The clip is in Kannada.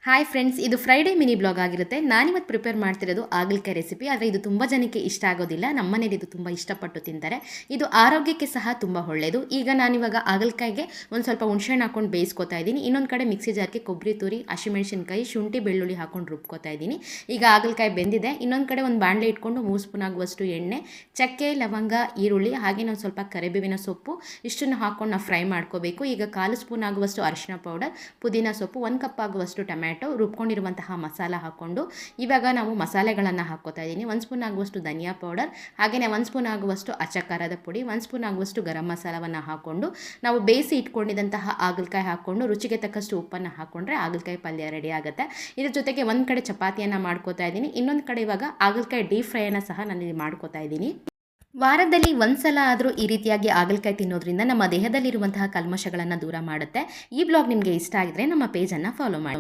ಹಾಯ್ ಫ್ರೆಂಡ್ಸ್, ಇದು ಫ್ರೈಡೇ ಮಿನಿ ಬ್ಲಾಗ್ ಆಗಿರುತ್ತೆ. ನಾನಿವತ್ತು ಪ್ರಿಪೇರ್ ಮಾಡ್ತಿರೋದು ಹಾಗಲಕಾಯಿ ರೆಸಿಪಿ. ಆದರೆ ಇದು ತುಂಬ ಜನಕ್ಕೆ ಇಷ್ಟ ಆಗೋದಿಲ್ಲ. ನಮ್ಮ ಮನೇಲಿ ಇದು ತುಂಬ ಇಷ್ಟಪಟ್ಟು ತಿಂತಾರೆ. ಇದು ಆರೋಗ್ಯಕ್ಕೆ ಸಹ ತುಂಬ ಒಳ್ಳೆಯದು. ಈಗ ನಾನಿವಾಗ ಹಾಗಲಕಾಯಿಗೆ ಒಂದು ಸ್ವಲ್ಪ ಹುಣಸೆಹಣ್ಣು ಹಾಕೊಂಡು ಬೇಯಿಸ್ಕೊತಾ ಇದ್ದೀನಿ. ಇನ್ನೊಂದು ಕಡೆ ಮಿಕ್ಸಿ ಜಾರ್ಗೆ ಕೊಬ್ಬರಿ ತುರಿ, ಹಸಿಮೆಣಸಿನ್ಕಾಯಿ, ಶುಂಠಿ ಬೆಳ್ಳುಳ್ಳಿ ಹಾಕೊಂಡು ರುಬ್ಕೋತಾ ಇದ್ದೀನಿ. ಈಗ ಹಾಗಲಕಾಯಿ ಬೆಂದಿದೆ. ಇನ್ನೊಂದು ಕಡೆ ಒಂದು ಬಾಣಲೆ ಇಟ್ಕೊಂಡು 3 ಸ್ಪೂನ್ ಆಗುವಷ್ಟು ಎಣ್ಣೆ, ಚಕ್ಕೆ, ಲವಂಗ, ಈರುಳ್ಳಿ, ಹಾಗೆ ಒಂದು ಸ್ವಲ್ಪ ಕರಿಬೇವಿನ ಸೊಪ್ಪು ಇಷ್ಟನ್ನು ಹಾಕೊಂಡು ನಾವು ಫ್ರೈ ಮಾಡ್ಕೋಬೇಕು. ಈಗ 1/4 ಸ್ಪೂನ್ ಆಗುವಷ್ಟು ಅರಿಶಿನ ಪೌಡರ್, ಪುದೀನ ಸೊಪ್ಪು, 1 ಕಪ್ ಆಗುವಷ್ಟು ಟೊಮ್ಯಾಟೊ, ರುಬ್ಕೊಂಡಿರುವಂತಹ ಮಸಾಲ ಹಾಕ್ಕೊಂಡು ಇವಾಗ ನಾವು ಮಸಾಲೆಗಳನ್ನು ಹಾಕ್ಕೋತಾ ಇದ್ದೀನಿ. 1 ಸ್ಪೂನ್ ಆಗುವಷ್ಟು ಧನಿಯಾ ಪೌಡರ್, ಹಾಗೆಯೇ 1 ಸ್ಪೂನ್ ಆಗುವಷ್ಟು ಅಚ್ಚ ಖಾರದ ಪುಡಿ, 1 ಸ್ಪೂನ್ ಆಗುವಷ್ಟು ಗರಂ ಮಸಾಲವನ್ನು ಹಾಕ್ಕೊಂಡು ನಾವು ಬೇಯಿಸಿ ಇಟ್ಕೊಂಡಿದ್ದಂತಹ ಹಾಗಲಕಾಯಿ ಹಾಕ್ಕೊಂಡು ರುಚಿಗೆ ತಕ್ಕಷ್ಟು ಉಪ್ಪನ್ನು ಹಾಕ್ಕೊಂಡ್ರೆ ಹಾಗಲಕಾಯಿ ಪಲ್ಯ ರೆಡಿ ಆಗುತ್ತೆ. ಇದ್ರ ಜೊತೆಗೆ ಒಂದು ಕಡೆ ಚಪಾತಿಯನ್ನು ಮಾಡ್ಕೋತಾ ಇದ್ದೀನಿ, ಇನ್ನೊಂದು ಕಡೆ ಇವಾಗ ಹಾಗಲಕಾಯಿ ಡೀಪ್ ಫ್ರೈಯನ್ನು ಸಹ ನಾನು ಇಲ್ಲಿ ಮಾಡ್ಕೋತಾ ಇದ್ದೀನಿ. ವಾರದಲ್ಲಿ ಒಂದು ಸಲ ಆದರೂ ಈ ರೀತಿಯಾಗಿ ಹಾಗಲಕಾಯಿ ತಿನ್ನೋದ್ರಿಂದ ನಮ್ಮ ದೇಹದಲ್ಲಿರುವಂತಹ ಕಲ್ಮಶಗಳನ್ನು ದೂರ ಮಾಡುತ್ತೆ. ಈ ಬ್ಲಾಗ್ ನಿಮಗೆ ಇಷ್ಟ ಆಗಿದ್ರೆ ನಮ್ಮ ಪೇಜನ್ನು ಫಾಲೋ ಮಾಡಿ.